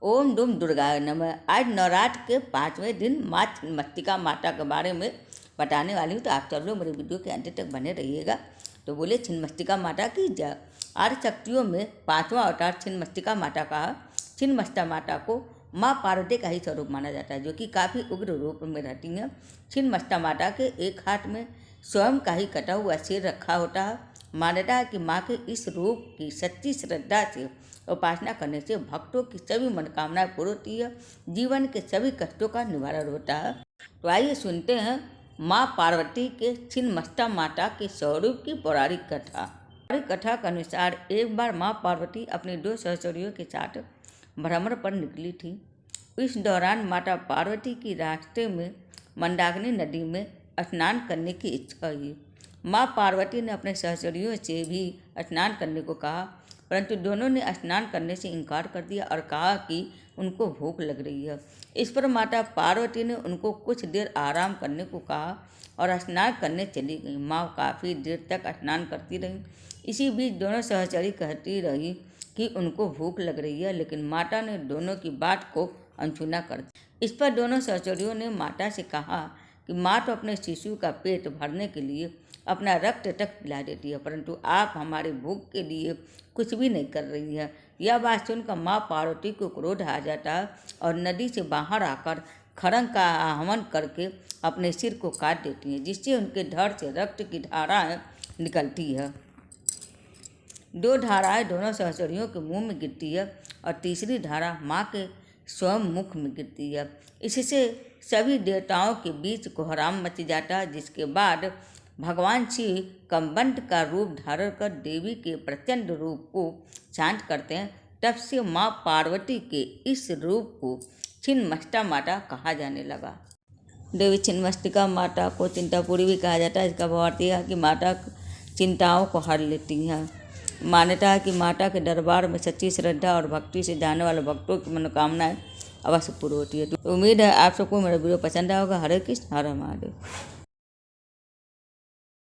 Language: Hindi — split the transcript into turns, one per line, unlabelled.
ओम डूम दुर्गाय नमः। आज नवरात्र के 5वें दिन माँ छिन्नमस्तिका माता के बारे में बताने वाली हूँ, तो आप सब लोग मेरे वीडियो के अंत तक बने रहिएगा। तो बोले छिन्नमस्तिका माता की जय। आर्य शक्तियों में 5वां अवतार छिन्नमस्तिका माता का है। छिन्नमस्तिका माता को माँ पार्वती का ही स्वरूप माना जाता है, जो कि काफ़ी उग्र रूप में रहती हैं। छिन्नमस्तिका माता के एक हाथ में स्वयं का ही कटा हुआ सिर रखा होता है। मान्यता है कि माँ के इस रूप की सच्ची श्रद्धा से उपासना करने से भक्तों की सभी मनोकामनाएं पूरी होती है, जीवन के सभी कष्टों का निवारण होता है। तो आइए सुनते हैं माँ पार्वती के छिन्नमस्तिका माता के स्वरूप की पौराणिक कथा। पौराणिक कथा के अनुसार एक बार माँ पार्वती अपनी 2 सहचरियों के साथ भ्रमण पर निकली थी। इस दौरान माता पार्वती की रास्ते में मंदाकिनी नदी में स्नान करने की इच्छा हुई। माँ पार्वती ने अपने सहचरियों से भी स्नान करने को कहा, परंतु दोनों ने स्नान करने से इनकार कर दिया और कहा कि उनको भूख लग रही है। इस पर माता पार्वती ने उनको कुछ देर आराम करने को कहा और स्नान करने चली गई। माँ काफ़ी देर तक स्नान करती रही। इसी बीच दोनों सहचरी कहती रही कि उनको भूख लग रही है, लेकिन माता ने दोनों की बात को अनसुना कर दिया। इस पर दोनों सहचरियों ने माता से कहा कि माँ तो अपने शिशु का पेट भरने के लिए अपना रक्त तक पिला देती है, परंतु आप हमारी भूख के लिए कुछ भी नहीं कर रही है। यह बात सुनकर माँ पार्वती को क्रोध आ जाता है और नदी से बाहर आकर खड़ंग का आहवान करके अपने सिर को काट देती हैं, जिससे उनके धड़ से रक्त की धाराएं निकलती है। 2 धाराएं दोनों सहचरियों के मुंह में गिरती है और तीसरी धारा माँ के स्वयं मुख में गिरती है। इससे सभी देवताओं के बीच कोहराम मच जाता है, जिसके बाद भगवान शिव कमबंट का रूप धारण कर देवी के प्रचंड रूप को शांत करते हैं। तब से माँ पार्वती के इस रूप को छिन्नमस्तिका माता कहा जाने लगा। देवी छिन्नमस्तिका माता को चिंतापुरी भी कहा जाता है। इसका भाव यह है कि माता चिंताओं को हर लेती हैं। मान्यता है कि माता के दरबार में सच्ची श्रद्धा और भक्ति से जाने वाले भक्तों की मनोकामनाएं अवश्य पूरी होती है। तो उम्मीद है आप सबको मेरा वीडियो पसंद आएगा। हरे कृष्ण, हर महादेव।